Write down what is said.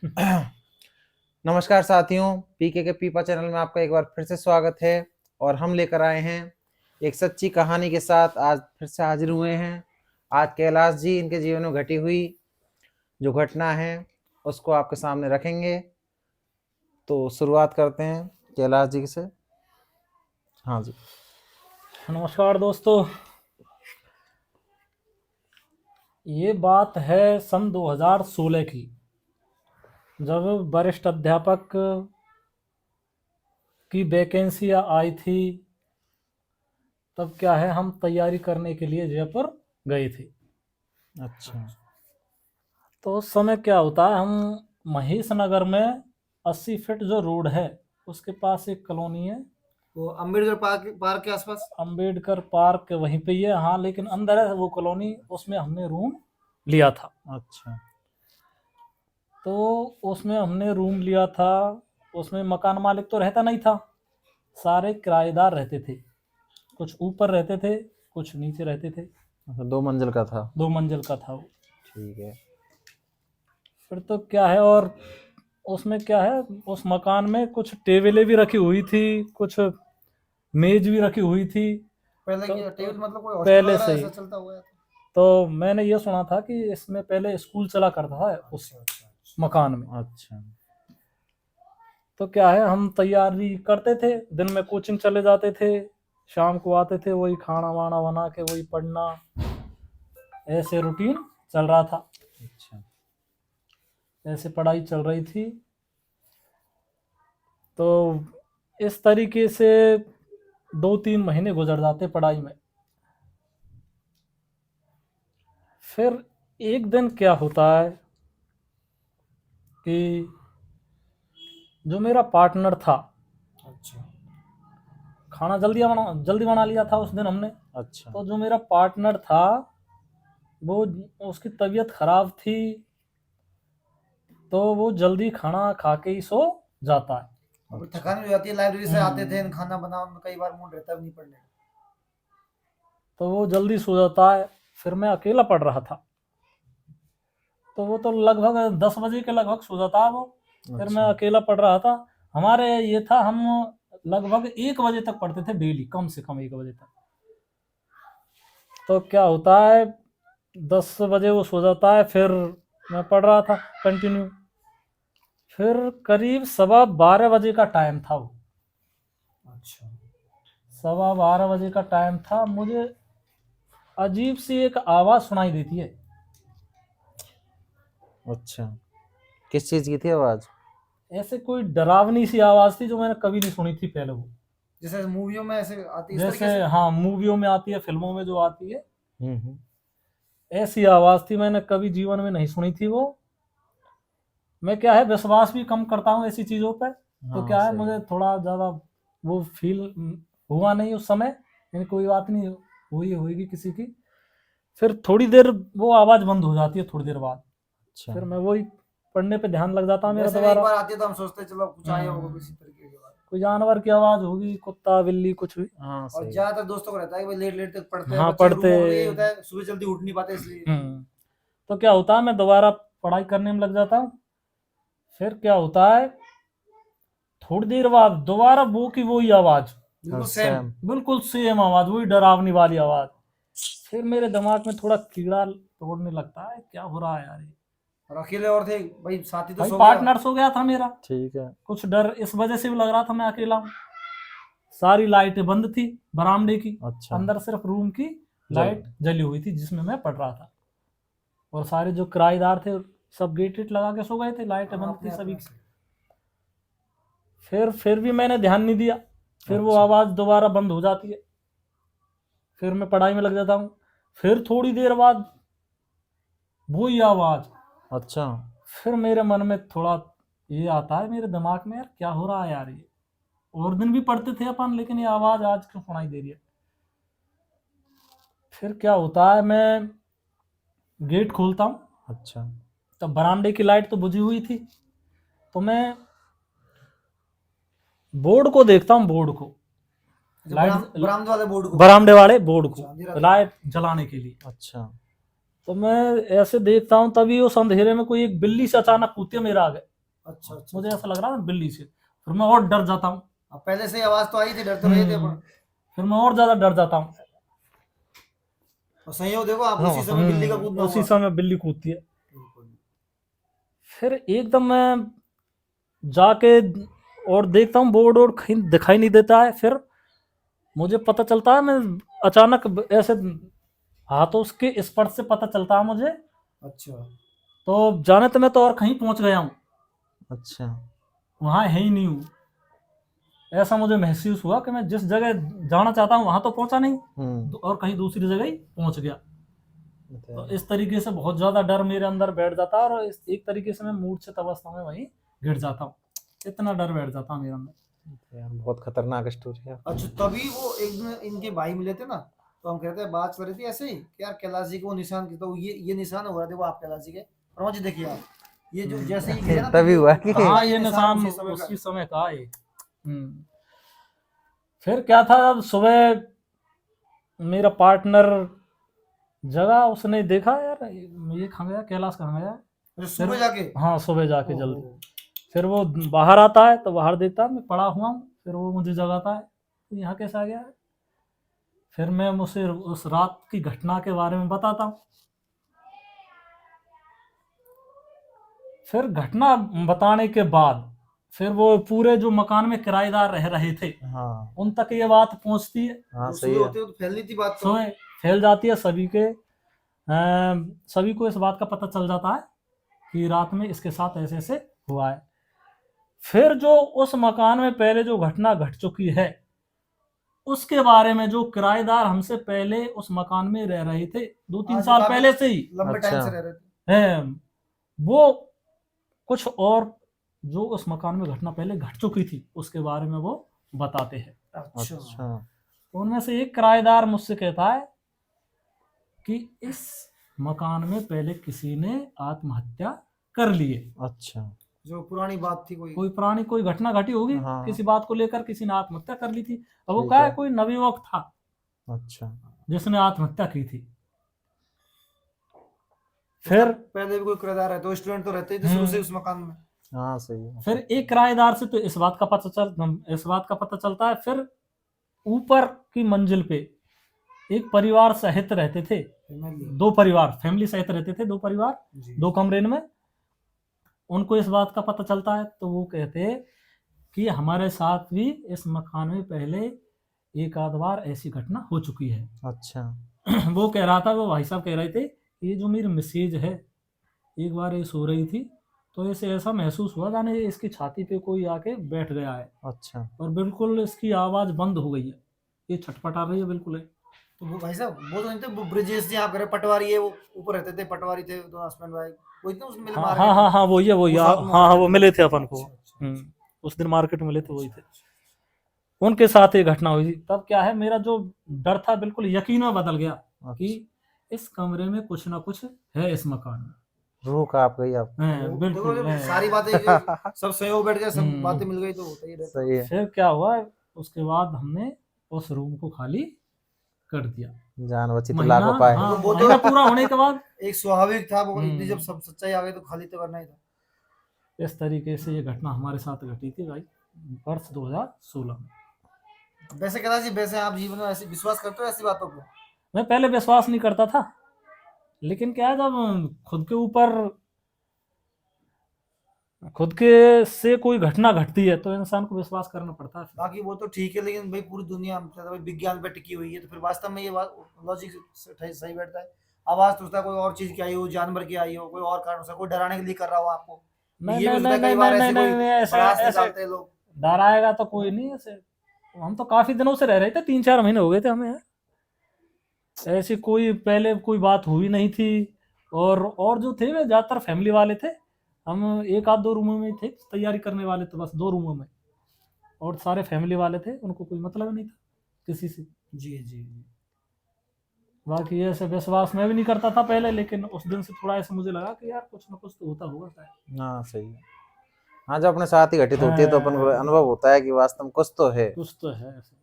नमस्कार साथियों, पीके के पीपा चैनल में आपका एक बार फिर से स्वागत है। और हम लेकर आए हैं एक सच्ची कहानी के साथ। आज फिर से हाजिर हुए हैं। आज कैलाश जी इनके जीवन में घटी हुई जो घटना है उसको आपके सामने रखेंगे। तो शुरुआत करते हैं कैलाश जी से। हाँ जी। नमस्कार दोस्तों, ये बात है सन 2016 की, जब वरिष्ठ अध्यापक की वैकेंसी आई थी। तब क्या है, हम तैयारी करने के लिए जयपुर गए थे। अच्छा। तो उस समय क्या होता है, हम महेश नगर में 80 फीट जो रोड है उसके पास एक कॉलोनी है, वो अम्बेडकर पार्क के आसपास। अंबेडकर पार्क वहीं पे ही है। हाँ, लेकिन अंदर है वो कॉलोनी, उसमें हमने रूम लिया था। अच्छा। तो उसमें हमने रूम लिया था। उसमें मकान मालिक तो रहता नहीं था, सारे किराएदार रहते थे। कुछ ऊपर रहते थे, कुछ नीचे रहते थे। अच्छा, 2 मंजिल का था। 2 मंजिल का था वो। ठीक है। फिर तो क्या है, और उसमें क्या है, उस मकान में कुछ टेबलें भी रखी हुई थी, कुछ मेज भी रखी हुई थी। पहले तो की टेबल मतलब कोई हॉस्टल पहले वगैरह से ही ऐसा चलता हुआ है? तो मैंने ये सुना था कि इसमें पहले स्कूल चला करता था उस मकान में। अच्छा। तो क्या है, हम तैयारी करते थे, दिन में कोचिंग चले जाते थे, शाम को आते थे, वही खाना वाना बना के वही पढ़ना, ऐसे रूटीन चल रहा था। अच्छा। ऐसे पढ़ाई चल रही थी। तो इस तरीके से 2-3 महीने गुजर जाते पढ़ाई में। फिर एक दिन क्या होता है कि जो मेरा पार्टनर था, अच्छा। खाना जल्दी बना लिया था उस दिन हमने। अच्छा। तो जो मेरा पार्टनर था वो, उसकी तबीयत खराब थी, तो वो जल्दी खाना खा के ही सो जाता है। अब थकान भी हो जाती है, लाइब्रेरी से आते थे, खाना बनाओ में कई बार मूड रहता भी नहीं पढ़ने का। तो वो जल्दी सो जाता है। फिर मैं अकेला पढ़ रहा था, तो वो तो लगभग 10 बजे के लगभग सो जाता है वो। फिर मैं अकेला पढ़ रहा था। हमारे ये था, हम लगभग 1 बजे तक पढ़ते थे डेली, कम से कम 1 बजे तक। तो क्या होता है, 10 बजे वो सो जाता है, फिर मैं पढ़ रहा था कंटिन्यू। फिर करीब 12:15 बजे का टाइम था वो। अच्छा। 12:15 बजे का टाइम था। मुझे अजीब सी एक आवाज़ सुनाई देती है। अच्छा, किस चीज की थी आवाज? ऐसे कोई डरावनी सी आवाज़ थी जो मैंने कभी नहीं सुनी थी पहले। वो जैसे मूवियों में ऐसे आती है इस जैसे, तरीके से। हाँ, मूवियों में आती है, फिल्मों में जो आती है, हम्म। ऐसी आवाज़ थी। मैंने कभी जीवन में नहीं सुनी थी वो। मैं क्या है, विश्वास भी कम करता हूँ ऐसी चीज़ों पे। तो हाँ, क्या है, सही। मुझे थोड़ा ज़्यादा वो फील हुआ नहीं उस समय। यानी कोई बात नहीं हुई होगी किसी की। फिर थोड़ी देर वो आवाज़ बंद हो जाती है, थोड़ी देर बाद। अच्छा। फिर मैं वही पढ़ने पे ध्यान लग जाता है मेरा वैसे भी एक दोबारा। बार आती है तो हम सोचते हैं चलो कुछ आया होगा किसी तरीके के बाद। कोई जानवर की आवाज़ होगी, कुत्ता बिल्ली कुछ भी। हाँ, और सही। ज्यादातर दोस्तों को रहता है कि भाई लेट लेट तक पढ़ते हैं, हाँ, बच्चे पढ़ते। रूमों में यही होता है, सुबह जल्दी उठ नहीं पाते इसलिए। तो क्या होता है, मैं दोबारा पढ़ाई करने में लग जाता हूँ। फिर क्या होता है, थोड़ी देर बाद दोबारा वो की वही आवाज़, बिल्कुल सेम। सेम। बिल्कुल सेम आवाज़, वही डरावनी वाली आवाज़। फिर मेरे दिमाग में थोड़ा कीड़ा तोड़ने लगता है, क्या हो रहा है यार ये। और अकेले और थे भाई, साथी तो भाई सो गया। पार्टनर सो गया था मेरा। ठीक है। कुछ डर इस वजह से भी लग रहा था, मैं अकेला हूँ। सारी लाइटें बंद थी बरामदे की। अच्छा। अंदर सिर्फ रूम की लाइट जली हुई थी जिसमें मैं पढ़ रहा था। और सारे जो किराएदार थे सब गेट वेट लगा के सो गए थे, लाइटें हाँ, बंद थी अपने सभी अपने की। से। फिर भी मैंने ध्यान नहीं दिया। फिर वो अच्छा। आवाज़ दोबारा बंद हो जाती है। फिर मैं पढ़ाई में लग जाता हूँ। फिर थोड़ी देर बाद वही आवाज़। अच्छा। फिर मेरे मन में थोड़ा ये आता है मेरे दिमाग में, यार क्या हो रहा है यार ये। और दिन भी पढ़ते थे अपन, लेकिन ये आवाज़ आज क्यों सुनाई दे रही है। फिर क्या होता है, मैं गेट खोलता हूँ। अच्छा। तब बरामदे की लाइट तो बुझी हुई थी। तो मैं बोर्ड को देखता हूँ, बोर्ड को, अच्छा, लाइट, बरामदे वाले बोर्ड को। बरामदे वाले बोर्ड अच्छा, को अंधेरा था। लाइट जलाने के लिए। अच्छा। तो मैं ऐसे देखता हूँ, तभी उस अंधेरे में कोई एक बिल्ली से अचानक कूदते मेरे आ गए। अच्छा अच्छा। मुझे ऐसा लग रहा था बिल्ली से, फिर मैं और डर जाता हूँ, अब पहले से ही आवाज तो आई थी, डर तो रहे थे अपन। फिर मैं और ज्यादा डर जाता हूँ। और संयोग देखो आप हाँ, उसी समय बिल्ली का कूदना उसी हुआ। समय बिल्ली कूदती है। बिल्कुल। फिर एकदम मैं जाके और देखता हूँ बोर्ड और कहीं दिखाई नहीं देता है। फिर मुझे पता चलता है, मैं अचानक ऐसे हाथों के स्पर्श से पता चलता है मुझे, अच्छा तो जाने तो मैं तो और कहीं पहुंच गया हूँ, अच्छा। वहां है ही नहीं हूँ। ऐसा मुझे महसूस हुआ कि मैं जिस जगह जाना चाहता हूँ वहां तो पहुंचा नहीं, और कहीं दूसरी जगह ही पहुंच गया। तो इस तरीके से बहुत ज्यादा डर मेरे अंदर बैठ जाता है, और एक तरीके से मैं मूर्छित अवस्था में वहीं गिर जाता हूँ। इतना डर बैठ जाता है मेरे अंदर। यार बहुत खतरनाक स्टोरी है। अच्छा। तभी वो एक दिन इनके भाई मिले थे ना, तो हम कहते हैं बात कर रहे थे ऐसे ही कि यार कैलाश जी को वो निशान की, तो ये निशान हो रहा था वो आप कैलाश जी के। और जी देखिए आप, ये जो जैसे ही गिरे ना, तो तभी हुआ कि हाँ, ये निशान उसी समय का उसी समय का है। फिर क्या था, अब सुबह मेरा पार्टनर जगा, उसने देखा यार ये कहाँ गया, कैलाश कहाँ गया। अच्छा, सुबह जाके। हाँ, सुबह जाके ओहो। जल्दी। फिर वो बाहर आता है तो बाहर देखता है मैं पड़ा हुआ हूँ, फिर वो मुझे जगाता है, तो यहाँ कैसे आ गया है। फिर मैं उसे उस रात की घटना के बारे में बताता हूँ। फिर घटना बताने के बाद फिर वो पूरे जो मकान में किराएदार रह रहे थे हाँ उन तक ये बात पहुंचती है। तो हाँ, सुबह सही है। होते हो तो फैलनी थी बात तो। सुबह फैल जाती है सभी के, सभी को इस बात का पता चल जाता है कि रात में इसके साथ ऐसे ऐसे हुआ है। फिर जो उस मकान में पहले जो घटना घट चुकी है उसके बारे में, जो किराएदार हमसे पहले उस मकान में रह रहे थे 2-3 आज साल काफी पहले से ही, लंबे टाइम अच्छा। से रह रहे थे। हैं, वो कुछ और जो उस मकान में घटना पहले घट चुकी थी उसके बारे में वो बताते हैं। अच्छा। अच्छा तो उनमें से एक किराएदार मुझसे कहता है कि इस मकान में पहले किसी ने आत्महत्या कर ली है। अच्छा। जो पुरानी बात थी कोई। कोई पुरानी कोई घटना घटी होगी, हाँ। किसी बात को लेकर किसी ने आत्महत्या कर ली थी। अब वो ठीक क्या है। है, कोई नवयुवक था अच्छा। जिसने आत्महत्या की थी। फिर पहले भी कोई किराएदार रहते, तो स्टूडेंट तो रहते ही थे शुरू से उस मकान में। हाँ सही है। फिर एक किराएदार से तो इस बात का पता चलता है। फिर ऊपर की मंजिल पे एक परिवार सहित रहते थे, फैमिली। 2 परिवार फैमिली सहित रहते थे, 2 परिवार जी। 2 कमरे में। उनको इस बात का पता चलता है तो वो कहते कि हमारे साथ भी इस मकान में पहले एक आध बार ऐसी घटना हो चुकी है। अच्छा। वो कह रहा था, वो भाई साहब कह रहे थे, ये जो मेरी मिसेज है एक बार ये सो रही थी तो इसे ऐसा महसूस हुआ जाने इसकी छाती पे कोई आके बैठ गया है, अच्छा। और बिल्कुल इसकी आवाज बंद हो गई है, ये छटपटा रही है बिल्कुल है। तो वो भाई साहब वो तो नहीं थे, वो ब्रिजेश जी आप कह रहे पटवारी है, वो ऊपर रहते थे, पटवारी थे, दो हस्बैंड वाइफ, वही तो उसमें मिले हाँ मार्केट हाँ में। हाँ हाँ, वही है वही, वो हाँ साथ में हाँ, होते वो थे। मिले थे अपन को। अच्छा अच्छा। उस दिन मार्केट में मिले थे, वही थे। उनके साथ ये घटना हुई थी। तब क्या है, मेरा जो डर था बिल्कुल यकीन में बदल गया कि इस कमरे में कुछ ना कुछ है, इस मकान में। रूह कांप गई आप। बिल्कुल देखो सारी बातें सब संयोग बैठ गए, सब बातें मिल गई तो होता ही रहता है। सही है। फिर क्या हुआ, उसके बाद हमने उस रूम को खाली कर दिया। जान बची तो महीना, लाखों पाए। हाँ, वो तो महीना पूरा होने के बाद एक स्वाभाविक था वो, इतनी जब सब सच्चाई आ गई तो खाली तो करना ही था। इस तरीके से ये घटना हमारे साथ घटी थी भाई, वर्ष 2016 में। वैसे कैलाश जी, वैसे आप जीवन में ऐसे विश्वास करते हो ऐसी बातों पे? मैं पहले विश्वास नहीं करता था, लेकिन क्या है, जब खुद के ऊपर खुद के से कोई घटना घटती है तो इंसान को विश्वास करना पड़ता है। बाकी वो तो ठीक है, लेकिन भाई पूरी दुनिया भाई विज्ञान पे टिकी हुई है, तो फिर वास्तव में ये बात लॉजिक से सही बैठता है। आवाज तो उसका कोई और चीज की आई हो, जानवर की आई हो, कोई और कारण से कोई डराने के लिए कर रहा हो आपको। नहीं ये भी नहीं होता है नहीं कई बार नहीं ऐसे नहीं कोई नहीं, ऐसे भड़ास ऐसे निकालते हैं लोग। डराएगा तो कोई नहीं। ऐसे हम तो काफी दिनों से रह रहे थे, 3-4 महीने हो गए थे हमें। ऐसी कोई पहले कोई बात हुई नहीं थी। और जो थे वे ज्यादातर फैमिली वाले थे। हम 1-2 रूमों में थे तैयारी करने वाले, तो बस 2 रूमों में, और सारे फैमिली वाले थे, उनको कोई मतलब नहीं था किसी से। जी जी जी। बाकी ऐसे विश्वास मैं भी नहीं करता था पहले, लेकिन उस दिन से थोड़ा ऐसा मुझे लगा कि यार कुछ ना कुछ तो होता होगा शायद। हाँ सही है। हाँ, जब अपने साथ ही घटित होती है तो अपन को अनुभव होता है कि वास्तव में कुछ तो है। कुछ तो है ऐसे।